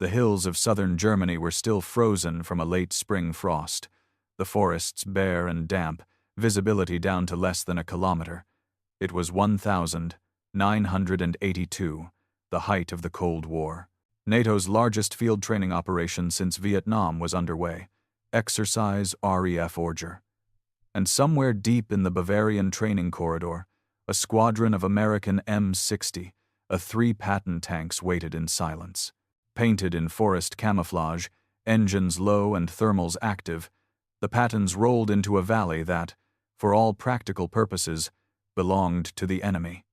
The hills of southern Germany were still frozen from a late spring frost, the forests bare and damp, visibility down to less than a kilometer. It was 1982, the height of the Cold War. NATO's largest field training operation since Vietnam was underway, Exercise Hohenfels. And somewhere deep in the Bavarian training corridor, a squadron of American M60, a 3 tanks waited in silence. Painted in forest camouflage, engines low and thermals active, the Pattons rolled into a valley that, for all practical purposes, belonged to the enemy.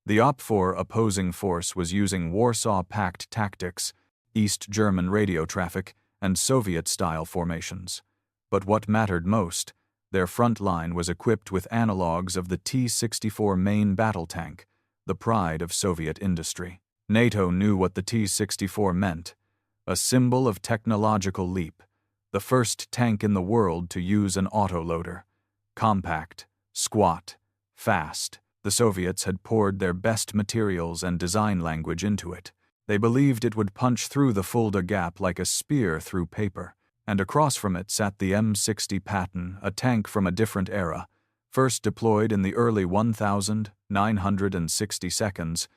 The OP-4 opposing force was using Warsaw Pact tactics, East German radio traffic, and Soviet-style formations. But what mattered most, their front line was equipped with analogs of the T-64 main battle tank, the pride of Soviet industry. NATO knew what the T-64 meant, a symbol of technological leap, the first tank in the world to use an autoloader. Compact, squat, fast, the Soviets had poured their best materials and design language into it. They believed it would punch through the Fulda Gap like a spear through paper, and across from it sat the M60 Patton, a tank from a different era, first deployed in the early 1960 seconds,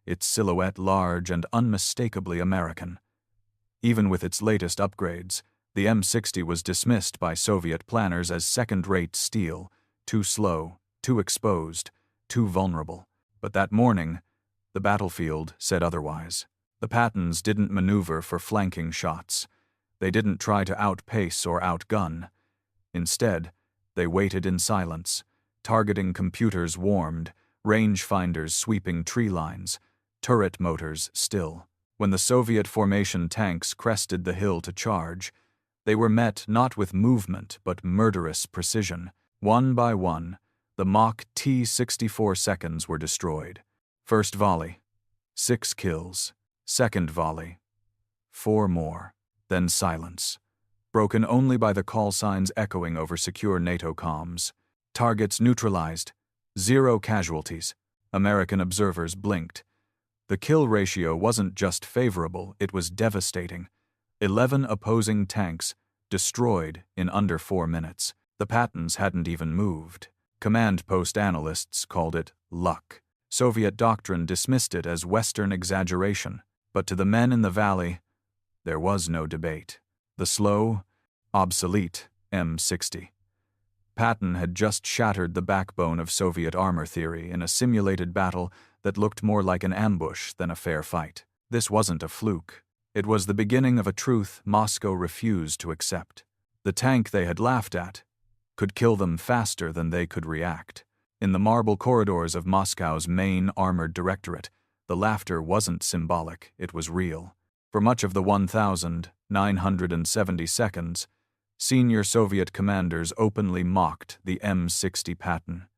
its silhouette large and unmistakably American. Even with its latest upgrades, the M60 was dismissed by Soviet planners as second-rate steel, too slow, too exposed, too vulnerable. But that morning, the battlefield said otherwise. The Pattons didn't maneuver for flanking shots. They didn't try to outpace or outgun. Instead, they waited in silence, targeting computers warmed, rangefinders sweeping tree lines, turret motors still. When the Soviet formation tanks crested the hill to charge, they were met not with movement but murderous precision. One by one, the mock T-64 seconds were destroyed. First volley, 6 kills. Second volley, 4 more. Then silence, broken only by the call signs echoing over secure NATO comms. Targets neutralized, 0 casualties. American observers blinked. The kill ratio wasn't just favorable, it was devastating. 11 opposing tanks destroyed in under 4 minutes. The Pattons hadn't even moved. Command post analysts called it luck. Soviet doctrine dismissed it as Western exaggeration. But to the men in the valley, there was no debate. The slow, obsolete M60. Patton had just shattered the backbone of Soviet armor theory in a simulated battle that looked more like an ambush than a fair fight. This wasn't a fluke. It was the beginning of a truth Moscow refused to accept. The tank they had laughed at could kill them faster than they could react. In the marble corridors of Moscow's main armored directorate, the laughter wasn't symbolic, it was real. For much of the 1970 seconds, senior Soviet commanders openly mocked the M60 Patton.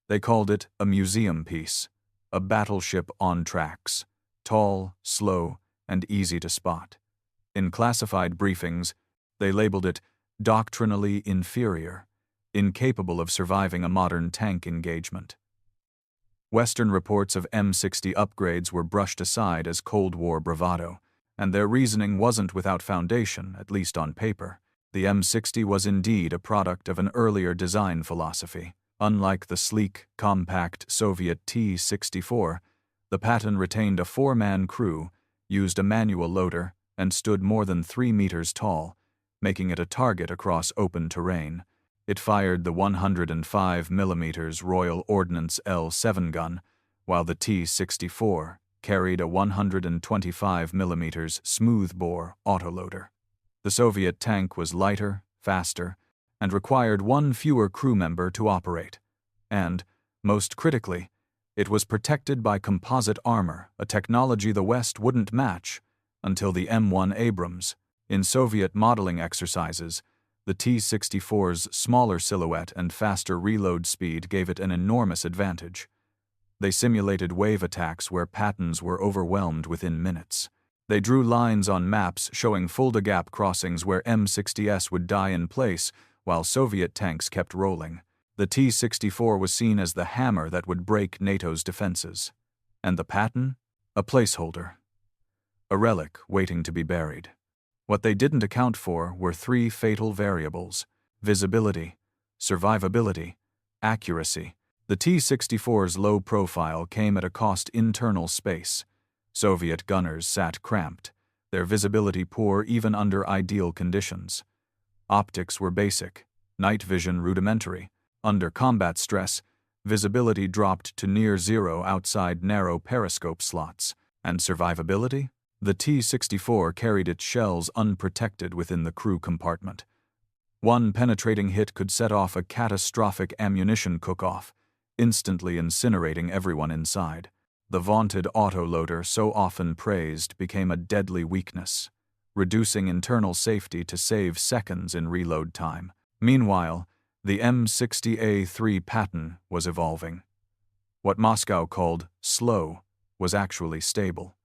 They called it a museum piece, a battleship on tracks, tall, slow, and easy to spot. In classified briefings, they labeled it doctrinally inferior, incapable of surviving a modern tank engagement. Western reports of M60 upgrades were brushed aside as Cold War bravado, and their reasoning wasn't without foundation, at least on paper. The M60 was indeed a product of an earlier design philosophy. Unlike the sleek, compact Soviet T-64, the Patton retained a 4-man crew, used a manual loader, and stood more than 3 meters tall, making it a target across open terrain. It fired the 105mm Royal Ordnance L7 gun, while the T-64 carried a 125mm smoothbore autoloader. The Soviet tank was lighter, faster, and required 1 fewer crew member to operate. And, most critically, it was protected by composite armor, a technology the West wouldn't match until the M1 Abrams. In Soviet modeling exercises, the T-64's smaller silhouette and faster reload speed gave it an enormous advantage. They simulated wave attacks where Pattons were overwhelmed within minutes. They drew lines on maps showing Fulda Gap crossings where M60s would die in place while Soviet tanks kept rolling. The T-64 was seen as the hammer that would break NATO's defenses. And the Patton? A placeholder. a relic waiting to be buried. What they didn't account for were three fatal variables: visibility, survivability, accuracy. The T-64's low profile came at a cost: internal space. Soviet gunners sat cramped, their visibility poor even under ideal conditions. Optics were basic, night vision rudimentary. Under combat stress, visibility dropped to near zero outside narrow periscope slots. And survivability? The T-64 carried its shells unprotected within the crew compartment. One penetrating hit could set off a catastrophic ammunition cook-off, instantly incinerating everyone inside. The vaunted autoloader, so often praised, became a deadly weakness, reducing internal safety to save seconds in reload time. Meanwhile, the M60 Patton was evolving. What Moscow called slow was actually stable.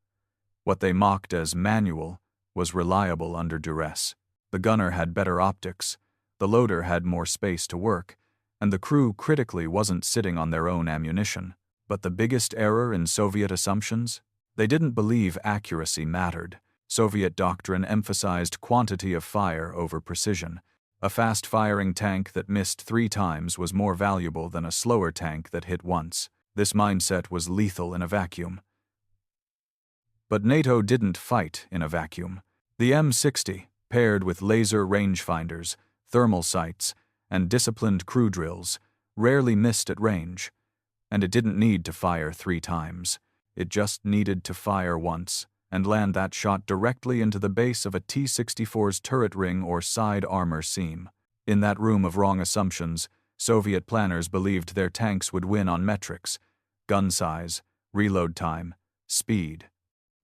What they mocked as manual was reliable under duress. The gunner had better optics, the loader had more space to work, and the crew critically wasn't sitting on their own ammunition. But the biggest error in Soviet assumptions? They didn't believe accuracy mattered. Soviet doctrine emphasized quantity of fire over precision. A fast-firing tank that missed 3 times was more valuable than a slower tank that hit once. This mindset was lethal in a vacuum. But NATO didn't fight in a vacuum. The M60, paired with laser rangefinders, thermal sights, and disciplined crew drills, rarely missed at range. And it didn't need to fire 3 times. It just needed to fire once and land that shot directly into the base of a T-64's turret ring or side armor seam. In that room of wrong assumptions, Soviet planners believed their tanks would win on metrics: gun size, reload time, speed.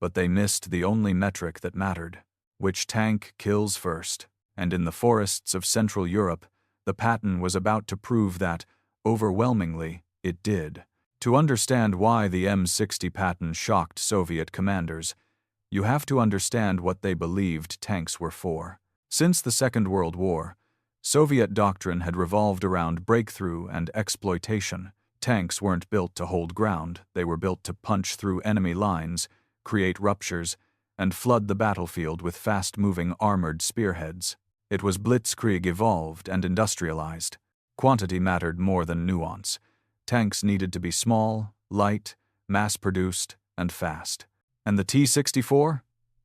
But they missed the only metric that mattered: which tank kills first. And in the forests of Central Europe, the Patton was about to prove that, overwhelmingly, it did. To understand why the M60 Patton shocked Soviet commanders, you have to understand what they believed tanks were for. Since the Second World War, Soviet doctrine had revolved around breakthrough and exploitation. Tanks weren't built to hold ground, they were built to punch through enemy lines, create ruptures, and flood the battlefield with fast-moving armored spearheads. It was blitzkrieg evolved and industrialized. Quantity mattered more than nuance. Tanks needed to be small, light, mass-produced, and fast. And the T-64?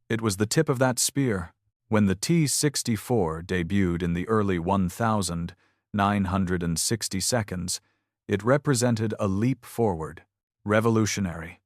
It was the tip of that spear. When the T-64 debuted in the early 1960 seconds, it represented a leap forward. Revolutionary.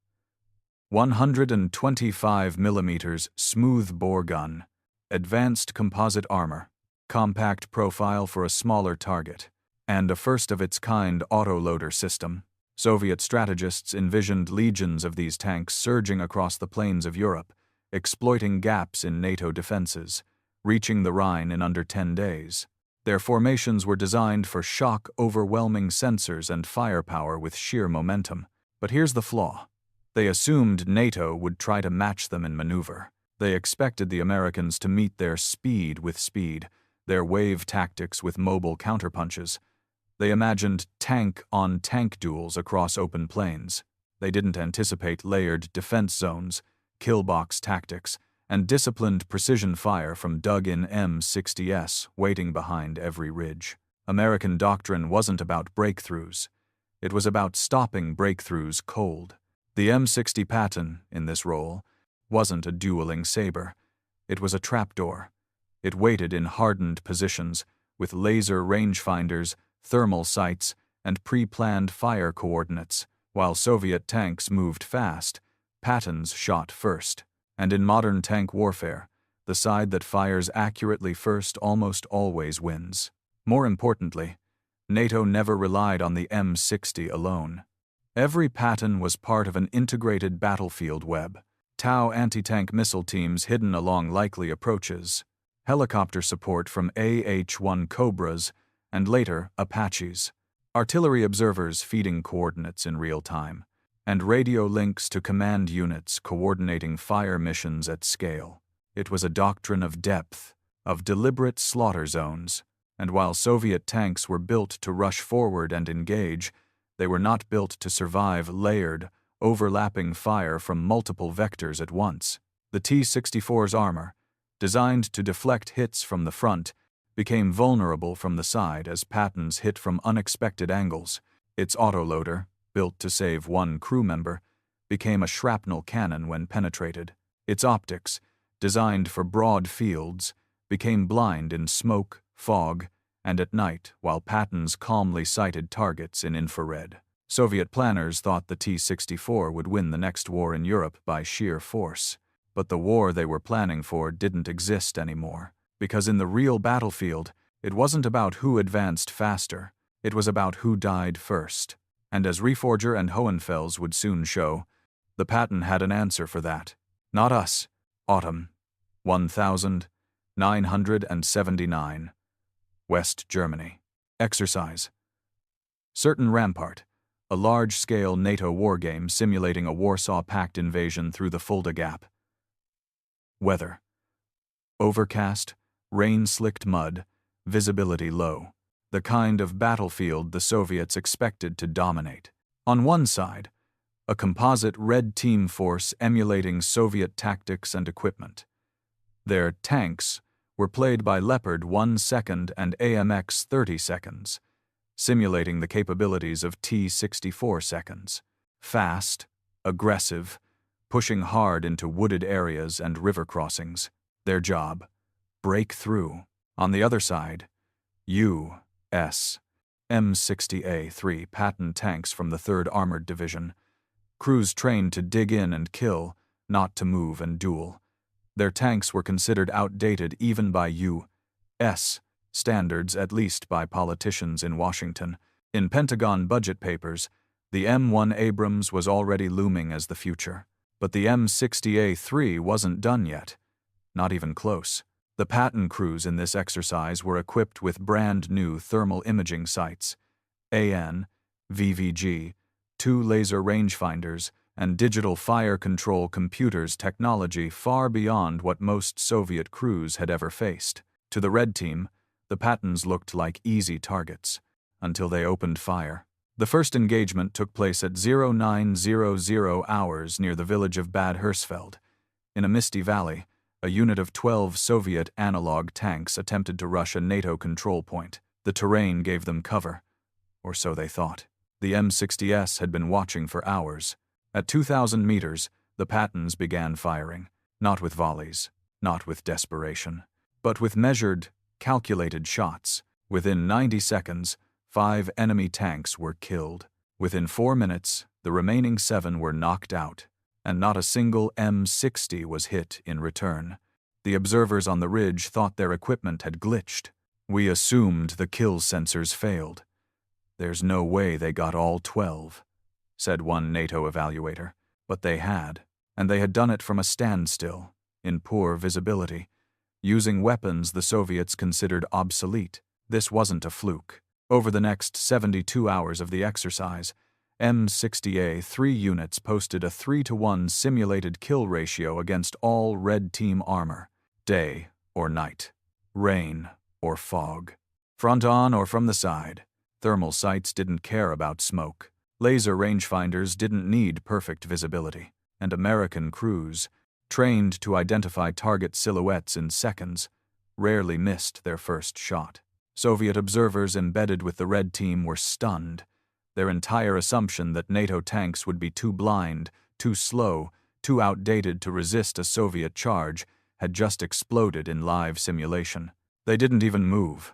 125 mm smooth-bore gun, advanced composite armor, compact profile for a smaller target, and a first-of-its-kind autoloader system. Soviet strategists envisioned legions of these tanks surging across the plains of Europe, exploiting gaps in NATO defenses, reaching the Rhine in under 10 days. Their formations were designed for shock-overwhelming sensors and firepower with sheer momentum. But here's the flaw. They assumed NATO would try to match them in maneuver. They expected the Americans to meet their speed with speed, their wave tactics with mobile counterpunches. They imagined tank-on-tank duels across open plains. They didn't anticipate layered defense zones, kill-box tactics, and disciplined precision fire from dug-in M60s waiting behind every ridge. American doctrine wasn't about breakthroughs. It was about stopping breakthroughs cold. The M60 Patton, in this role, wasn't a dueling saber. It was a trapdoor. It waited in hardened positions, with laser rangefinders, thermal sights, and pre-planned fire coordinates. While Soviet tanks moved fast, Pattons shot first. And in modern tank warfare, the side that fires accurately first almost always wins. More importantly, NATO never relied on the M60 alone. Every Patton was part of an integrated battlefield web. Tau anti-tank missile teams hidden along likely approaches, helicopter support from AH-1 Cobras, and later Apaches, artillery observers feeding coordinates in real time, and radio links to command units coordinating fire missions at scale. It was a doctrine of depth, of deliberate slaughter zones, and while Soviet tanks were built to rush forward and engage, they were not built to survive layered, overlapping fire from multiple vectors at once. The T-64's armor, designed to deflect hits from the front, became vulnerable from the side as Pattons hit from unexpected angles. Its autoloader, built to save one crew member, became a shrapnel cannon when penetrated. Its optics, designed for broad fields, became blind in smoke, fog, and at night while Pattons calmly sighted targets in infrared. Soviet planners thought the T-64 would win the next war in Europe by sheer force. But the war they were planning for didn't exist anymore, because in the real battlefield, it wasn't about who advanced faster, it was about who died first. And as Reforger and Hohenfels would soon show, the Patton had an answer for that. Not us. Autumn 1979. West Germany. Exercise. Certain Rampart, a large-scale NATO wargame simulating a Warsaw Pact invasion through the Fulda Gap. Weather. Overcast, rain-slicked mud, visibility low. The kind of battlefield the Soviets expected to dominate. On one side, a composite red team force emulating Soviet tactics and equipment. Their tanks were played by Leopard 1 second and AMX 30 seconds, simulating the capabilities of T-64 seconds. Fast, aggressive, pushing hard into wooded areas and river crossings. Their job, break through. On the other side, U.S. M60A3 Patton tanks from the 3rd Armored Division. Crews trained to dig in and kill, not to move and duel. Their tanks were considered outdated even by U.S. standards, at least by politicians in Washington. In Pentagon budget papers, the M1 Abrams was already looming as the future. But the M60A3 wasn't done yet. Not even close. The Patton crews in this exercise were equipped with brand-new thermal imaging sights, AN, VVG, 2 laser rangefinders, and digital fire control computers, technology far beyond what most Soviet crews had ever faced. To the Red Team, the Pattons looked like easy targets, until they opened fire. The first engagement took place at 0900 hours near the village of Bad Hersfeld. In a misty valley, a unit of 12 Soviet analog tanks attempted to rush a NATO control point. The terrain gave them cover, or so they thought. The M60s had been watching for hours. At 2,000 meters, the Pattons began firing, not with volleys, not with desperation, but with measured, calculated shots. Within 90 seconds, 5 enemy tanks were killed. Within 4 minutes, the remaining 7 were knocked out, and not a single M60 was hit in return. The observers on the ridge thought their equipment had glitched. We assumed the kill sensors failed. There's no way they got all 12, said one NATO evaluator, but they had, and they had done it from a standstill, in poor visibility, using weapons the Soviets considered obsolete. This wasn't a fluke. Over the next 72 hours of the exercise, M60A3 units posted a 3-to-1 simulated kill ratio against all Red Team armor, day or night, rain or fog, front on or from the side. Thermal sights didn't care about smoke. Laser rangefinders didn't need perfect visibility, and American crews, trained to identify target silhouettes in seconds, rarely missed their first shot. Soviet observers embedded with the Red Team were stunned. Their entire assumption that NATO tanks would be too blind, too slow, too outdated to resist a Soviet charge had just exploded in live simulation. They didn't even move.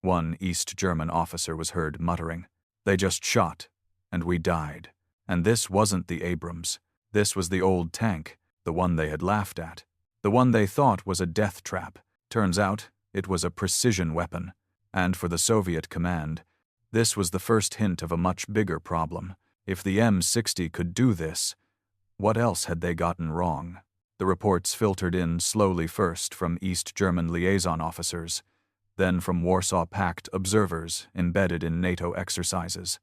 One East German officer was heard muttering, "They just shot, and we died." And this wasn't the Abrams. This was the old tank, the one they had laughed at, the one they thought was a death trap. Turns out, it was a precision weapon. And for the Soviet command, this was the first hint of a much bigger problem. If the M60 could do this, what else had they gotten wrong? The reports filtered in slowly, first from East German liaison officers, then from Warsaw Pact observers embedded in NATO exercises.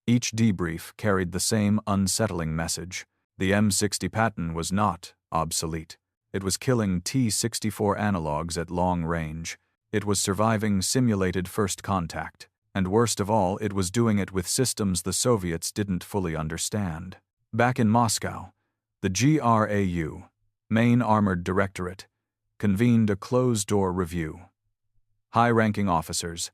Each debrief carried the same unsettling message. The M60 Patton was not obsolete. It was killing T-64 analogs at long range. It was surviving simulated first contact, and worst of all, it was doing it with systems the Soviets didn't fully understand. Back in Moscow, the GRAU, Main Armored Directorate convened a closed-door review. High-ranking officers,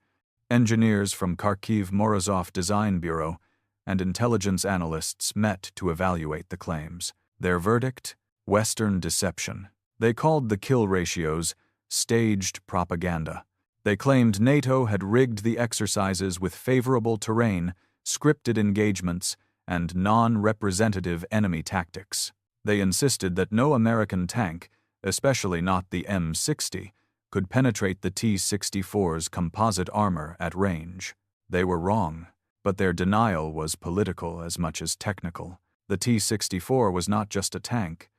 engineers from Kharkiv-Morozov Design Bureau, and intelligence analysts met to evaluate the claims. Their verdict? Western deception. They called the kill ratios staged propaganda. They claimed NATO had rigged the exercises with favorable terrain, scripted engagements, and non-representative enemy tactics. They insisted that no American tank, especially not the M60, could penetrate the T-64s' composite armor at range. They were wrong, but their denial was political as much as technical. The T-64 was not just a tank.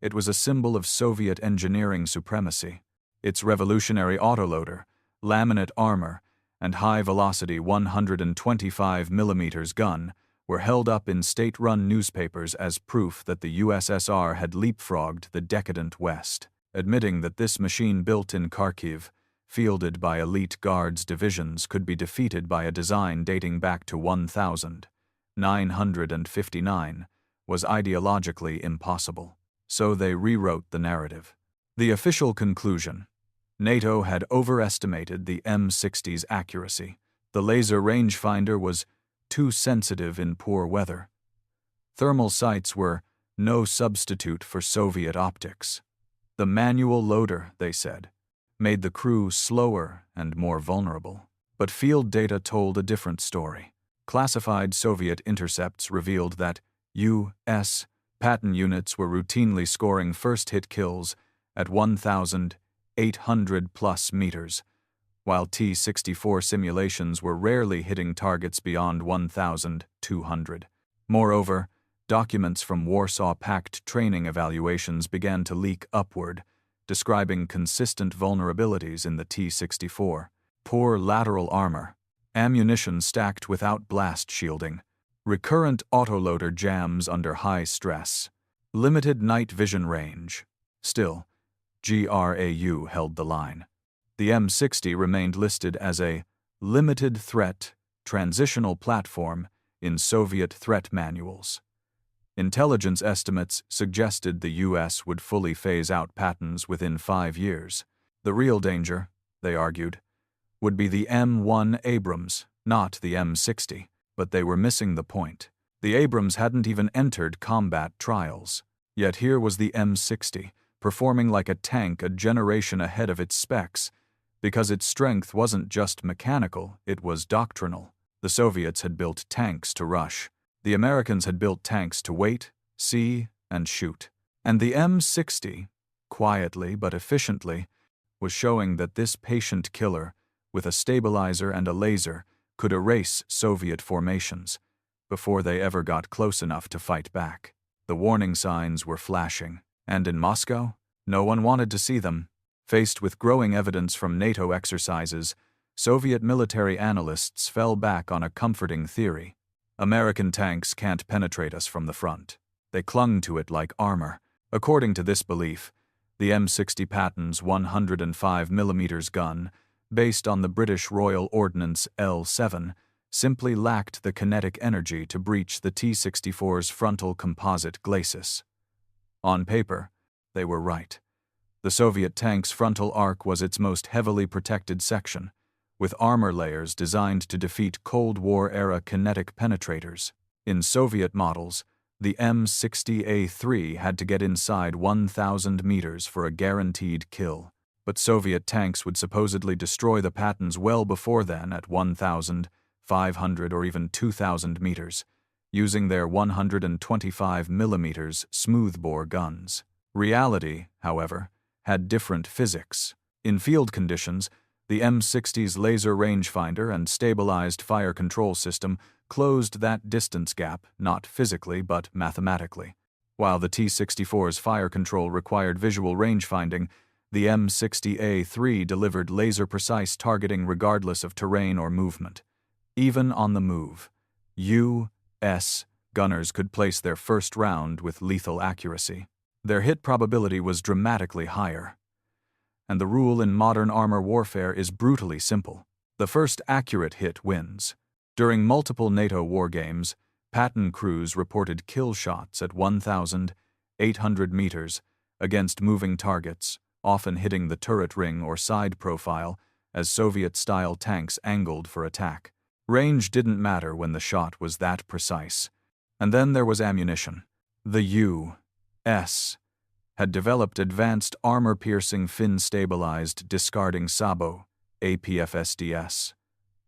It was a symbol of Soviet engineering supremacy. Its revolutionary autoloader, laminate armor, and high-velocity 125mm gun were held up in state-run newspapers as proof that the USSR had leapfrogged the decadent West, admitting that this machine built in Kharkiv, fielded by elite Guards divisions, could be defeated by a design dating back to 1959, was ideologically impossible. So they rewrote the narrative. The official conclusion: NATO had overestimated the M60's accuracy. The laser rangefinder was too sensitive in poor weather. Thermal sights were no substitute for Soviet optics. The manual loader, they said, made the crew slower and more vulnerable. But field data told a different story. Classified Soviet intercepts revealed that U.S. Patton units were routinely scoring first-hit kills at 1,800+ meters, while T-64 simulations were rarely hitting targets beyond 1,200. Moreover, documents from Warsaw Pact training evaluations began to leak upward, describing consistent vulnerabilities in the T-64. Poor lateral armor, ammunition stacked without blast shielding, recurrent autoloader jams under high stress, limited night vision range. Still, GRAU held the line. The M60 remained listed as a limited threat transitional platform in Soviet threat manuals. Intelligence estimates suggested the U.S. would fully phase out Pattons within 5 years. The real danger, they argued, would be the M1 Abrams, not the M60. But they were missing the point. The Abrams hadn't even entered combat trials. Yet here was the M60, performing like a tank a generation ahead of its specs, because its strength wasn't just mechanical, it was doctrinal. The Soviets had built tanks to rush. The Americans had built tanks to wait, see, and shoot. And the M60, quietly but efficiently, was showing that this patient killer, with a stabilizer and a laser, could erase Soviet formations before they ever got close enough to fight back. The warning signs were flashing, and in Moscow, no one wanted to see them. Faced with growing evidence from NATO exercises, Soviet military analysts fell back on a comforting theory. American tanks can't penetrate us from the front. They clung to it like armor. According to this belief, the M60 Patton's 105mm gun, based on the British Royal Ordnance L7, simply lacked the kinetic energy to breach the T-64's frontal composite glacis. On paper, they were right. The Soviet tank's frontal arc was its most heavily protected section, with armor layers designed to defeat Cold War-era kinetic penetrators. In Soviet models, the M60A3 had to get inside 1,000 meters for a guaranteed kill. But Soviet tanks would supposedly destroy the Pattons well before then at 1,500 or even 2,000 meters, using their 125mm smoothbore guns. Reality, however, had different physics. In field conditions, the M60's laser rangefinder and stabilized fire control system closed that distance gap, not physically but mathematically. While the T-64's fire control required visual rangefinding, the M60A3 delivered laser-precise targeting regardless of terrain or movement. Even on the move, U.S. gunners could place their first round with lethal accuracy. Their hit probability was dramatically higher. And the rule in modern armor warfare is brutally simple. The first accurate hit wins. During multiple NATO war games, Patton crews reported kill shots at 1,800 meters against moving targets, often hitting the turret ring or side profile as Soviet-style tanks angled for attack. Range didn't matter when the shot was that precise. And then there was ammunition. The U.S. had developed advanced armor-piercing fin-stabilized discarding SABO, APFSDS.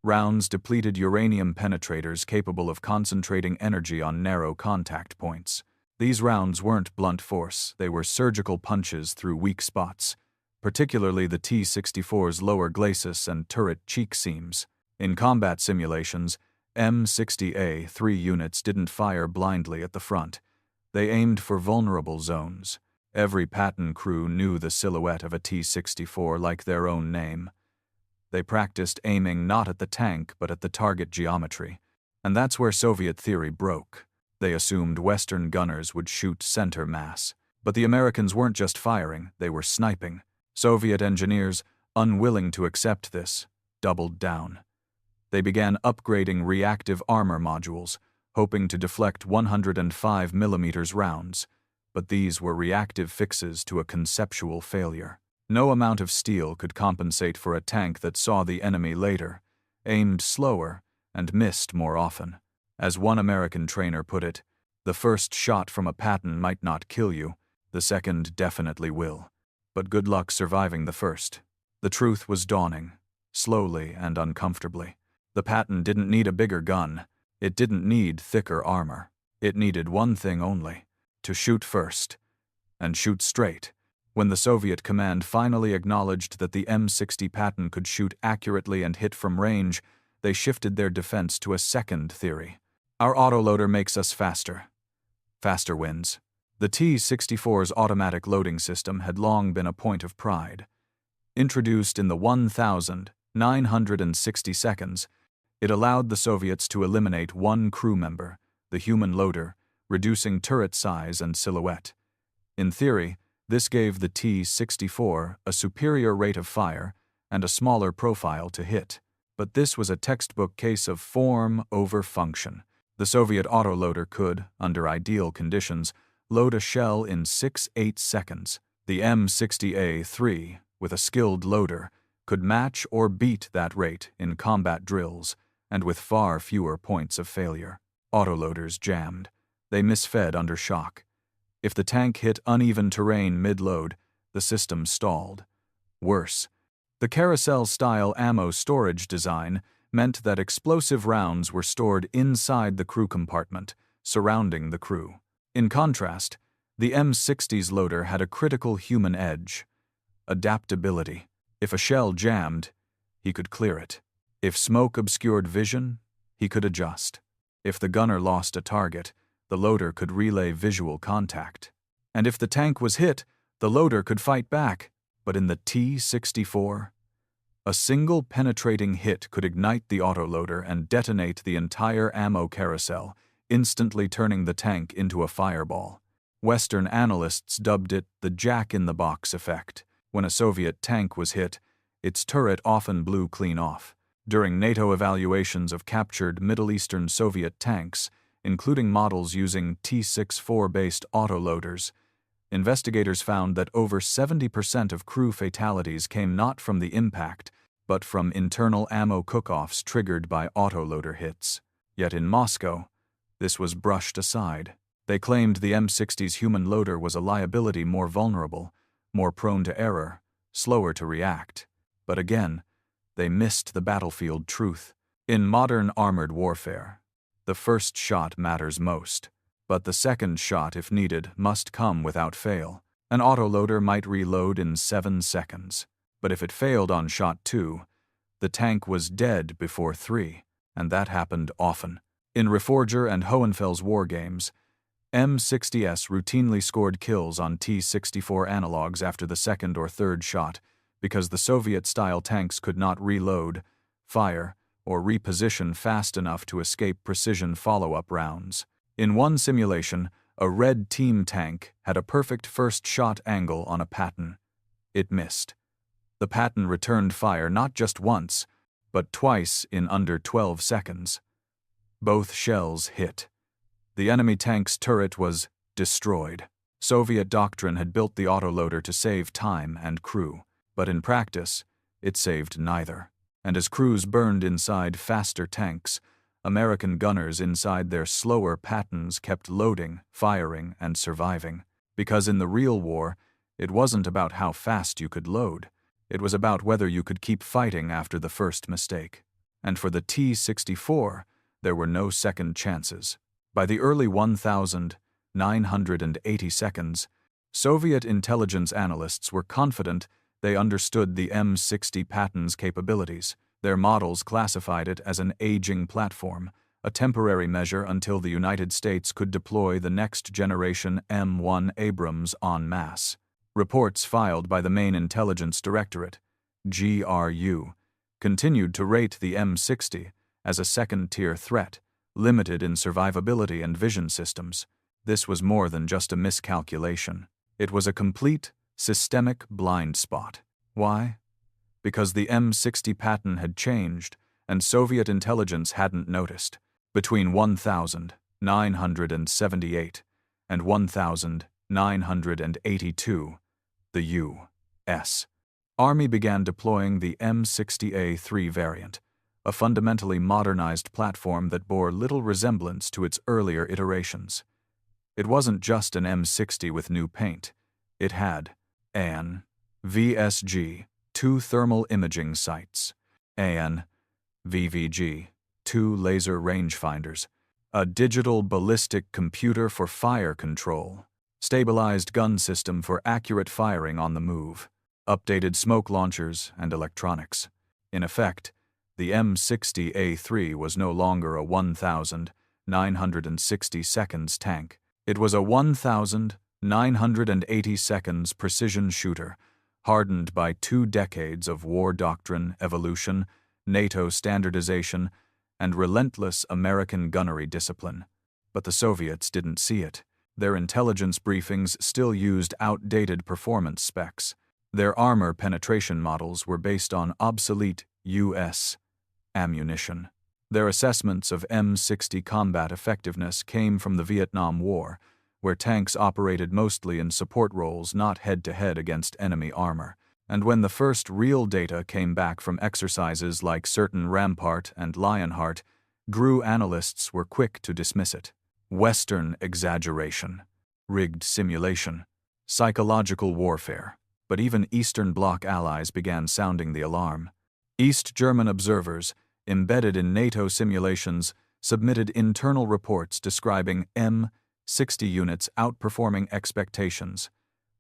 Rounds depleted uranium penetrators capable of concentrating energy on narrow contact points. These rounds weren't blunt force, they were surgical punches through weak spots, particularly the T-64s' lower glacis and turret cheek seams. In combat simulations, M60A3 units didn't fire blindly at the front. They aimed for vulnerable zones. Every Patton crew knew the silhouette of a T-64 like their own name. They practiced aiming not at the tank but at the target geometry. And that's where Soviet theory broke. They assumed Western gunners would shoot center mass. But the Americans weren't just firing, they were sniping. Soviet engineers, unwilling to accept this, doubled down. They began upgrading reactive armor modules, hoping to deflect 105mm rounds. But these were reactive fixes to a conceptual failure. No amount of steel could compensate for a tank that saw the enemy later, aimed slower, and missed more often. As one American trainer put it, the first shot from a Patton might not kill you, the second definitely will. But good luck surviving the first. The truth was dawning, slowly and uncomfortably. The Patton didn't need a bigger gun. It didn't need thicker armor. It needed one thing only: to shoot first, and shoot straight. When the Soviet command finally acknowledged that the M60 Patton could shoot accurately and hit from range, they shifted their defense to a second theory. Our autoloader makes us faster. Faster wins. The T-64's automatic loading system had long been a point of pride. Introduced in the 1,960 seconds, it allowed the Soviets to eliminate one crew member, the human loader, reducing turret size and silhouette. In theory, this gave the T-64 a superior rate of fire and a smaller profile to hit. But this was a textbook case of form over function. The Soviet autoloader could, under ideal conditions, load a shell in 6-8 seconds. The M60A3, with a skilled loader, could match or beat that rate in combat drills, and with far fewer points of failure. Autoloaders jammed. They misfed under shock. If the tank hit uneven terrain mid-load, the system stalled. Worse, the carousel-style ammo storage design meant that explosive rounds were stored inside the crew compartment, surrounding the crew. In contrast, the M60's loader had a critical human edge: adaptability. If a shell jammed, he could clear it. If smoke obscured vision, he could adjust. If the gunner lost a target, the loader could relay visual contact. And if the tank was hit, the loader could fight back. But in the T-64, a single penetrating hit could ignite the autoloader and detonate the entire ammo carousel, instantly turning the tank into a fireball. Western analysts dubbed it the jack-in-the-box effect. When a Soviet tank was hit, its turret often blew clean off. During NATO evaluations of captured Middle Eastern Soviet tanks, including models using T-64-based autoloaders, investigators found that over 70% of crew fatalities came not from the impact, but from internal ammo cook-offs triggered by autoloader hits. Yet in Moscow, this was brushed aside. They claimed the M60's human loader was a liability more vulnerable, more prone to error, slower to react. But again, they missed the battlefield truth. In modern armored warfare, the first shot matters most, but the second shot, if needed, must come without fail. An autoloader might reload in 7 seconds, but if it failed on shot 2, the tank was dead before 3, and that happened often. In Reforger and Hohenfels war games, M60s routinely scored kills on T-64 analogs after the second or third shot because the Soviet-style tanks could not reload, fire, or reposition fast enough to escape precision follow-up rounds. In one simulation, a red team tank had a perfect first shot angle on a Patton. It missed. The Patton returned fire not just once, but twice in under 12 seconds. Both shells hit. The enemy tank's turret was destroyed. Soviet doctrine had built the autoloader to save time and crew, but in practice, it saved neither. And as crews burned inside faster tanks, American gunners inside their slower Pattons kept loading, firing, and surviving. Because in the real war, it wasn't about how fast you could load. It was about whether you could keep fighting after the first mistake. And for the T-64, there were no second chances. By the early 1980 seconds, Soviet intelligence analysts were confident they understood the M60 Patton's capabilities. Their models classified it as an aging platform, a temporary measure until the United States could deploy the next-generation M1 Abrams en masse. Reports filed by the main intelligence directorate, GRU, continued to rate the M60 as a second-tier threat, limited in survivability and vision systems. This was more than just a miscalculation. It was a complete, systemic blind spot. Why? Because the M60 Patton had changed, and Soviet intelligence hadn't noticed. Between 1978 and 1982, the U.S. Army began deploying the M60A3 variant, a fundamentally modernized platform that bore little resemblance to its earlier iterations. It wasn't just an M60 with new paint. It had an VSG, 2 thermal imaging sights, an VVG, 2 laser rangefinders, a digital ballistic computer for fire control, stabilized gun system for accurate firing on the move, updated smoke launchers, and electronics. In effect, the M60A3 was no longer a 1,960 seconds tank. It was a 1,980 seconds precision shooter, hardened by 2 decades of war doctrine, evolution, NATO standardization, and relentless American gunnery discipline. But the Soviets didn't see it. Their intelligence briefings still used outdated performance specs. Their armor penetration models were based on obsolete U.S. ammunition. Their assessments of M60 combat effectiveness came from the Vietnam War, where tanks operated mostly in support roles, not head-to-head against enemy armor. And when the first real data came back from exercises like certain Rampart and Lionheart, GRU analysts were quick to dismiss it. Western exaggeration, rigged simulation, psychological warfare. But even Eastern Bloc allies began sounding the alarm. East German observers, embedded in NATO simulations, submitted internal reports describing M60 units outperforming expectations,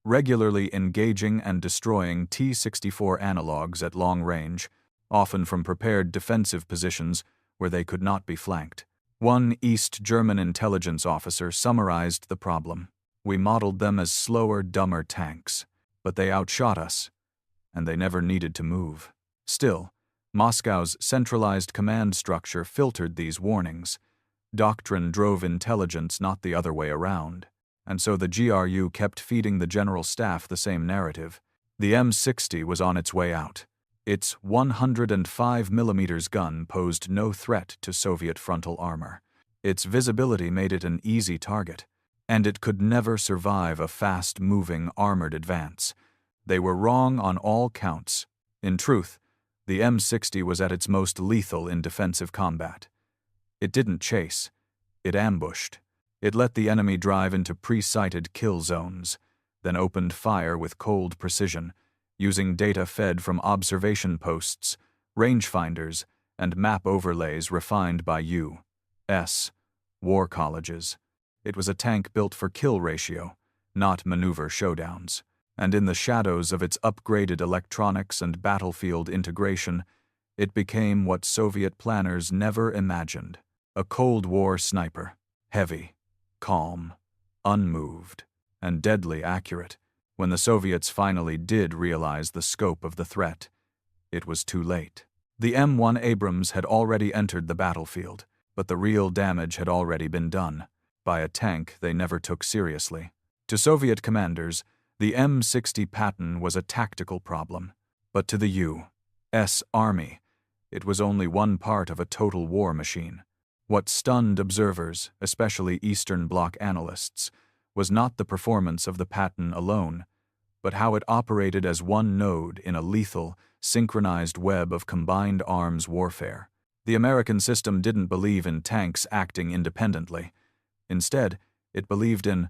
regularly engaging and destroying T-64 analogs at long range, often from prepared defensive positions where they could not be flanked. One East German intelligence officer summarized the problem. "We modeled them as slower, dumber tanks, but they outshot us, and they never needed to move." Still, Moscow's centralized command structure filtered these warnings. Doctrine drove intelligence, not the other way around. And so the GRU kept feeding the General Staff the same narrative. The M60 was on its way out. Its 105mm gun posed no threat to Soviet frontal armor. Its visibility made it an easy target, and it could never survive a fast-moving armored advance. They were wrong on all counts. In truth, the M60 was at its most lethal in defensive combat. It didn't chase. It ambushed. It let the enemy drive into pre-sighted kill zones, then opened fire with cold precision, using data fed from observation posts, rangefinders, and map overlays refined by U.S. war colleges. It was a tank built for kill ratio, not maneuver showdowns. And in the shadows of its upgraded electronics and battlefield integration, it became what Soviet planners never imagined: a Cold War sniper, heavy, calm, unmoved, and deadly accurate. When the Soviets finally did realize the scope of the threat, it was too late. The M1 Abrams had already entered the battlefield, but the real damage had already been done by a tank they never took seriously. To Soviet commanders, the M60 Patton was a tactical problem, but to the U.S. Army, it was only one part of a total war machine. What stunned observers, especially Eastern Bloc analysts, was not the performance of the Patton alone, but how it operated as one node in a lethal, synchronized web of combined arms warfare. The American system didn't believe in tanks acting independently. Instead, it believed in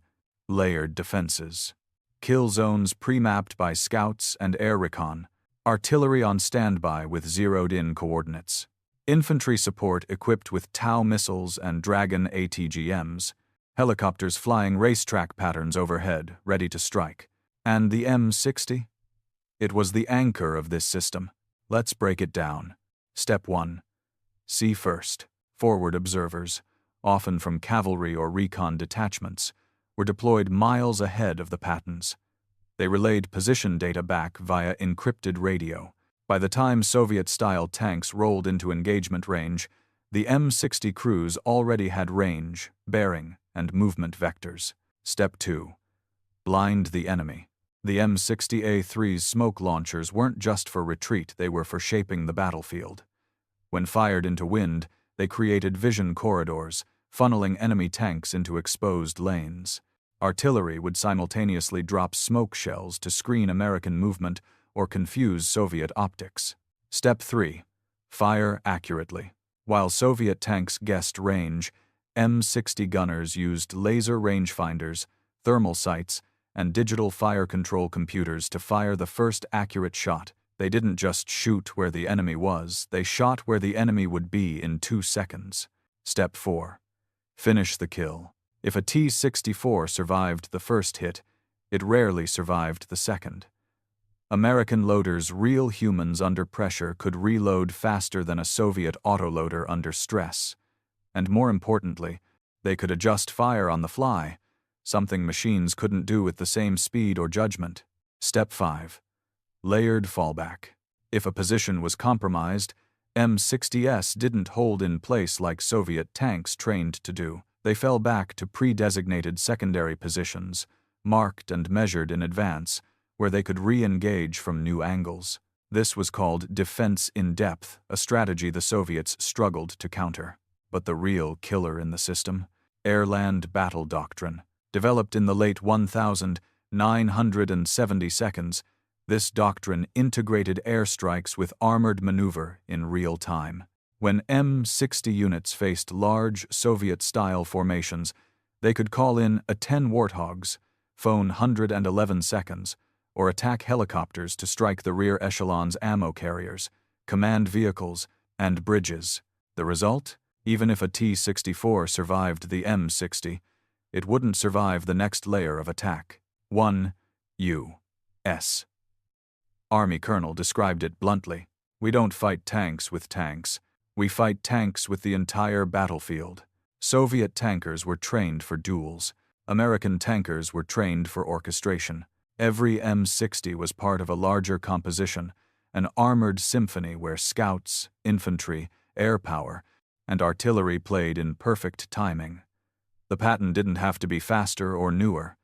layered defenses. Kill zones pre-mapped by scouts and air recon, artillery on standby with zeroed-in coordinates, infantry support equipped with Tau missiles and Dragon ATGMs, helicopters flying racetrack patterns overhead, ready to strike. And the M60? It was the anchor of this system. Let's break it down. Step 1. See first. Forward observers, often from cavalry or recon detachments, were deployed miles ahead of the Pattons. They relayed position data back via encrypted radio. By the time Soviet-style tanks rolled into engagement range, the M60 crews already had range, bearing, and movement vectors. Step 2. Blind the enemy. The M60A3's smoke launchers weren't just for retreat, they were for shaping the battlefield. When fired into wind, they created vision corridors, funneling enemy tanks into exposed lanes. Artillery would simultaneously drop smoke shells to screen American movement or confuse Soviet optics. Step 3. Fire accurately. While Soviet tanks guessed range, M60 gunners used laser rangefinders, thermal sights, and digital fire control computers to fire the first accurate shot. They didn't just shoot where the enemy was, they shot where the enemy would be in 2 seconds. Step 4. Finish the kill. If a T-64 survived the first hit, it rarely survived the second. American loaders, real humans under pressure, could reload faster than a Soviet autoloader under stress. And more importantly, they could adjust fire on the fly, something machines couldn't do with the same speed or judgment. Step 5. Layered fallback. If a position was compromised, M60s didn't hold in place like Soviet tanks trained to do. They fell back to pre-designated secondary positions, marked and measured in advance, where they could re-engage from new angles. This was called defense in depth, a strategy the Soviets struggled to counter. But the real killer in the system, air-land battle doctrine. Developed in the late 1970s, this doctrine integrated airstrikes with armored maneuver in real time. When M60 units faced large Soviet-style formations, they could call in a 10 Warthogs, phone 111 seconds, or attack helicopters to strike the rear echelon's ammo carriers, command vehicles, and bridges. The result? Even if a T-64 survived the M60, it wouldn't survive the next layer of attack. 1 U.S. Army colonel described it bluntly. We don't fight tanks with tanks. We fight tanks with the entire battlefield. Soviet tankers were trained for duels. American tankers were trained for orchestration. Every M60 was part of a larger composition, an armored symphony where scouts, infantry, air power, and artillery played in perfect timing. The Patton didn't have to be faster or newer.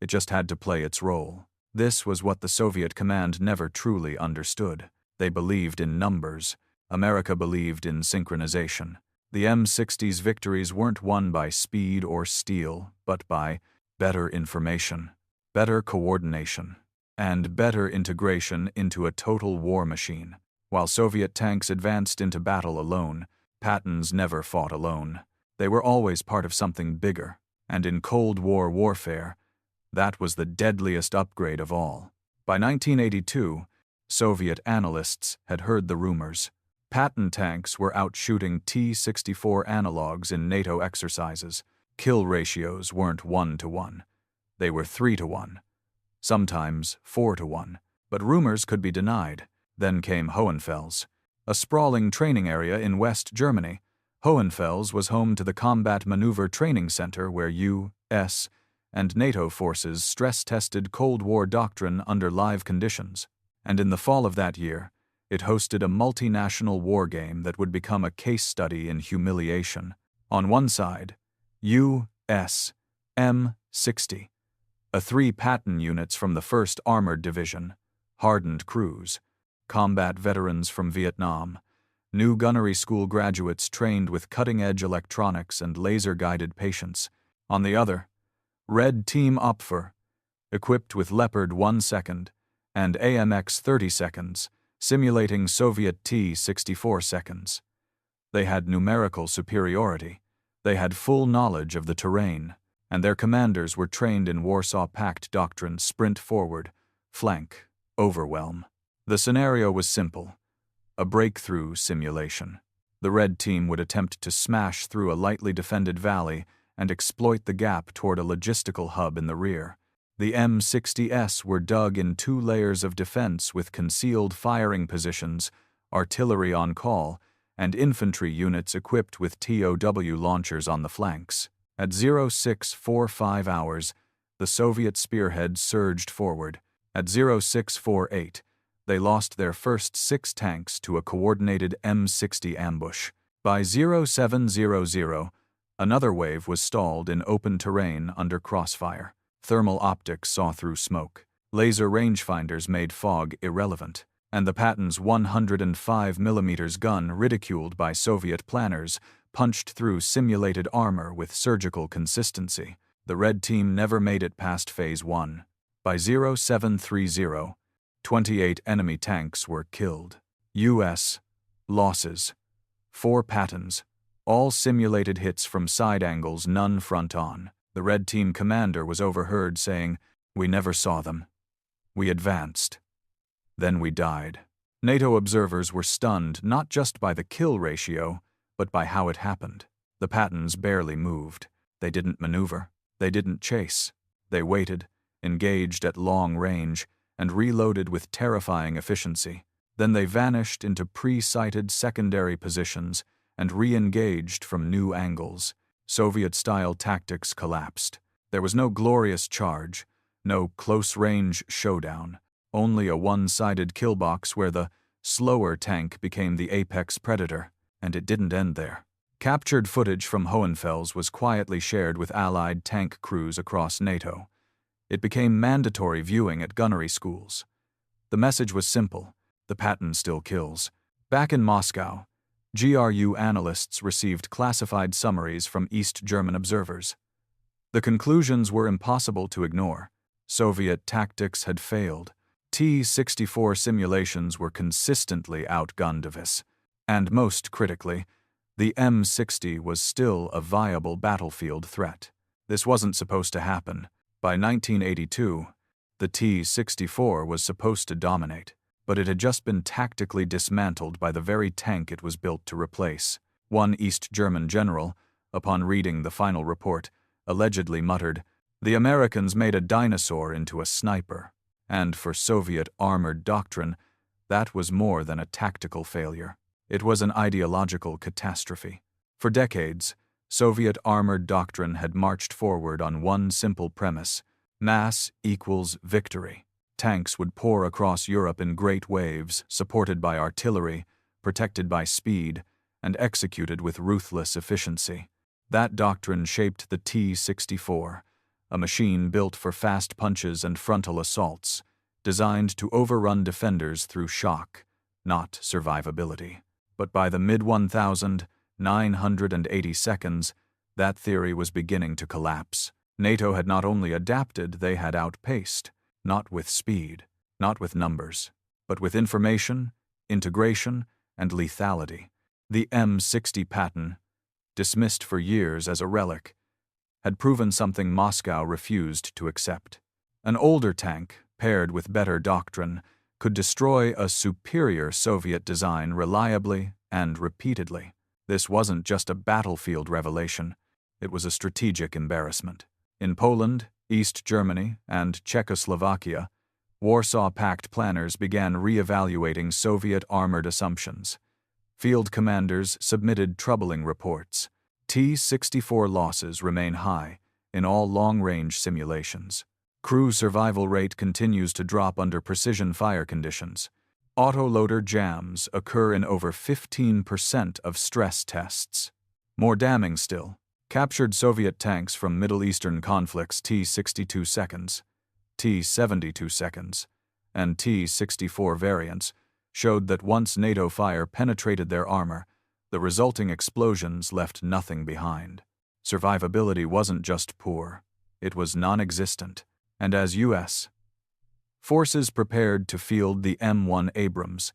It just had to play its role. This was what the Soviet command never truly understood. They believed in numbers. America believed in synchronization. The M60's victories weren't won by speed or steel, but by better information, better coordination, and better integration into a total war machine. While Soviet tanks advanced into battle alone, Pattons never fought alone. They were always part of something bigger, and in Cold War warfare, that was the deadliest upgrade of all. By 1982, Soviet analysts had heard the rumors. Patton tanks were out shooting T-64 analogs in NATO exercises. Kill ratios weren't 1-to-1. They were 3-to-1. Sometimes 4-to-1. But rumors could be denied. Then came Hohenfels, a sprawling training area in West Germany. Hohenfels was home to the Combat Maneuver Training Center where U.S. and NATO forces stress-tested Cold War doctrine under live conditions. And in the fall of that year, it hosted a multinational war game that would become a case study in humiliation. On one side, U.S. M60, 3 Patton units from the 1st Armored Division, hardened crews, combat veterans from Vietnam, new gunnery school graduates trained with cutting-edge electronics and laser-guided patience. On the other, Red Team Opfer, equipped with Leopard 1 second and AMX 30 seconds, simulating Soviet T-64 seconds. They had numerical superiority, they had full knowledge of the terrain, and their commanders were trained in Warsaw Pact doctrine: sprint forward, flank, overwhelm. The scenario was simple: a breakthrough simulation. The Red Team would attempt to smash through a lightly defended valley and exploit the gap toward a logistical hub in the rear. The M60s were dug in 2 layers of defense with concealed firing positions, artillery on call, and infantry units equipped with TOW launchers on the flanks. At 0645 hours, the Soviet spearhead surged forward. At 0648, they lost their first 6 tanks to a coordinated M60 ambush. By 0700, another wave was stalled in open terrain under crossfire. Thermal optics saw through smoke. Laser rangefinders made fog irrelevant. And the Patton's 105mm gun, ridiculed by Soviet planners, punched through simulated armor with surgical consistency. The Red Team never made it past Phase 1. By 0730, 28 enemy tanks were killed. U.S. losses: 4 Pattons, all simulated hits from side angles, none front-on. The Red Team commander was overheard saying, "We never saw them. We advanced. Then we died." NATO observers were stunned not just by the kill ratio, but by how it happened. The Pattons barely moved. They didn't maneuver. They didn't chase. They waited, engaged at long range, and reloaded with terrifying efficiency. Then they vanished into pre-sighted secondary positions and re-engaged from new angles. Soviet-style tactics collapsed. There was no glorious charge, no close-range showdown, only a one-sided killbox where the slower tank became the apex predator, and it didn't end there. Captured footage from Hohenfels was quietly shared with Allied tank crews across NATO. It became mandatory viewing at gunnery schools. The message was simple: the Patton still kills. Back in Moscow, GRU analysts received classified summaries from East German observers. The conclusions were impossible to ignore. Soviet tactics had failed. T-64 simulations were consistently outgunned of us. And most critically, the M60 was still a viable battlefield threat. This wasn't supposed to happen. By 1982, the T-64 was supposed to dominate, but it had just been tactically dismantled by the very tank it was built to replace. One East German general, upon reading the final report, allegedly muttered, "The Americans made a dinosaur into a sniper." And for Soviet armored doctrine, that was more than a tactical failure. It was an ideological catastrophe. For decades, Soviet armored doctrine had marched forward on one simple premise: mass equals victory. Tanks would pour across Europe in great waves, supported by artillery, protected by speed, and executed with ruthless efficiency. That doctrine shaped the T-64, a machine built for fast punches and frontal assaults, designed to overrun defenders through shock, not survivability. But by the mid-1980 seconds, that theory was beginning to collapse. NATO had not only adapted, they had outpaced. Not with speed, not with numbers, but with information, integration, and lethality. The M60 Patton, dismissed for years as a relic, had proven something Moscow refused to accept. An older tank, paired with better doctrine, could destroy a superior Soviet design reliably and repeatedly. This wasn't just a battlefield revelation, it was a strategic embarrassment. In Poland, East Germany, and Czechoslovakia, Warsaw Pact planners began re-evaluating Soviet armored assumptions. Field commanders submitted troubling reports. T-64 losses remain high in all long-range simulations. Crew survival rate continues to drop under precision fire conditions. Autoloader jams occur in over 15% of stress tests. More damning still, captured Soviet tanks from Middle Eastern conflicts T-62 seconds, T-72 seconds, and T-64 variants showed that once NATO fire penetrated their armor, the resulting explosions left nothing behind. Survivability wasn't just poor, It was non-existent. And as U.S. forces prepared to field the M1 Abrams,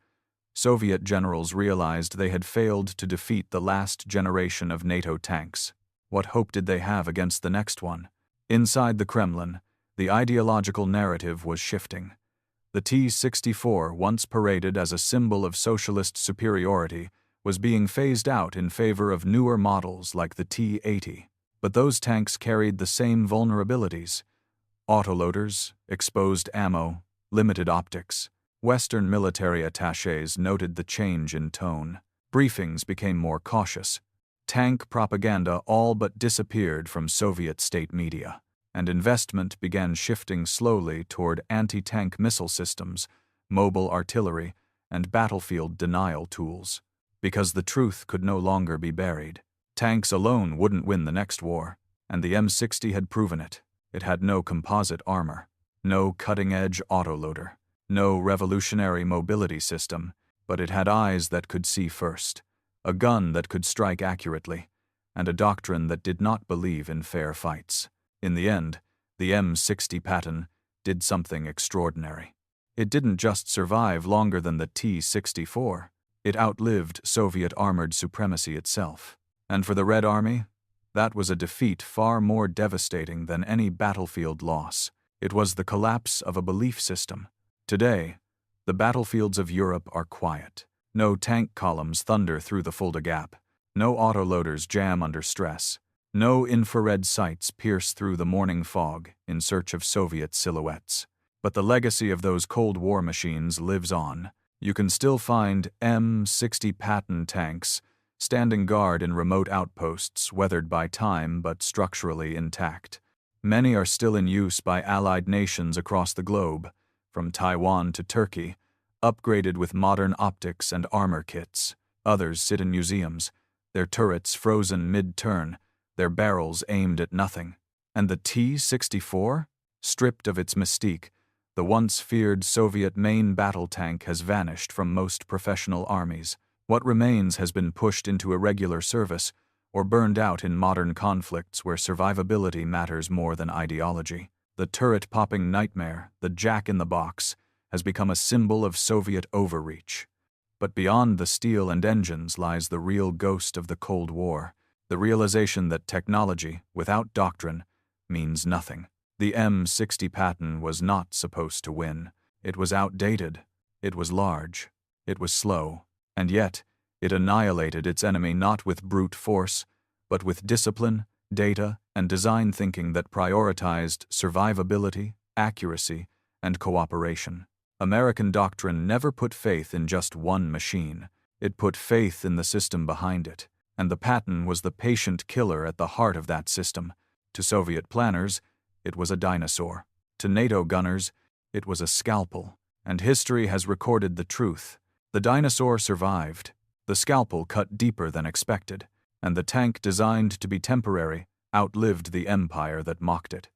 Soviet generals realized they had failed to defeat the last generation of NATO tanks. What hope did they have against the next one? Inside the Kremlin, the ideological narrative was shifting. The T-64, once paraded as a symbol of socialist superiority, was being phased out in favor of newer models like the T-80. But those tanks carried the same vulnerabilities: autoloaders, exposed ammo, limited optics. Western military attachés noted the change in tone. Briefings became more cautious. Tank propaganda all but disappeared from Soviet state media, and investment began shifting slowly toward anti-tank missile systems, mobile artillery, and battlefield denial tools. Because the truth could no longer be buried. Tanks alone wouldn't win the next war, and the M60 had proven it. It had no composite armor, no cutting-edge autoloader, no revolutionary mobility system, but it had eyes that could see first, a gun that could strike accurately, and a doctrine that did not believe in fair fights. In the end, the M60 Patton did something extraordinary. It didn't just survive longer than the T-64. It outlived Soviet armored supremacy itself. And for the Red Army, that was a defeat far more devastating than any battlefield loss. It was the collapse of a belief system. Today, the battlefields of Europe are quiet. No tank columns thunder through the Fulda Gap. No autoloaders jam under stress. No infrared sights pierce through the morning fog in search of Soviet silhouettes. But the legacy of those Cold War machines lives on. You can still find M60 Patton tanks standing guard in remote outposts weathered by time but structurally intact. Many are still in use by allied nations across the globe, from Taiwan to Turkey, upgraded with modern optics and armor kits. Others sit in museums, their turrets frozen mid-turn, their barrels aimed at nothing. And the T-64? Stripped of its mystique, the once feared Soviet main battle tank has vanished from most professional armies. What remains has been pushed into irregular service or burned out in modern conflicts where survivability matters more than ideology. The turret-popping nightmare, the jack-in-the-box, has become a symbol of Soviet overreach. But beyond the steel and engines lies the real ghost of the Cold War, the realization that technology, without doctrine, means nothing. The M60 Patton was not supposed to win. It was outdated. It was large. It was slow. And yet, it annihilated its enemy not with brute force, but with discipline, data, and design thinking that prioritized survivability, accuracy, and cooperation. American doctrine never put faith in just one machine. It put faith in the system behind it, and the Patton was the patient killer at the heart of that system. To Soviet planners, it was a dinosaur. To NATO gunners, it was a scalpel. And history has recorded the truth. The dinosaur survived. The scalpel cut deeper than expected. And the tank designed to be temporary outlived the empire that mocked it.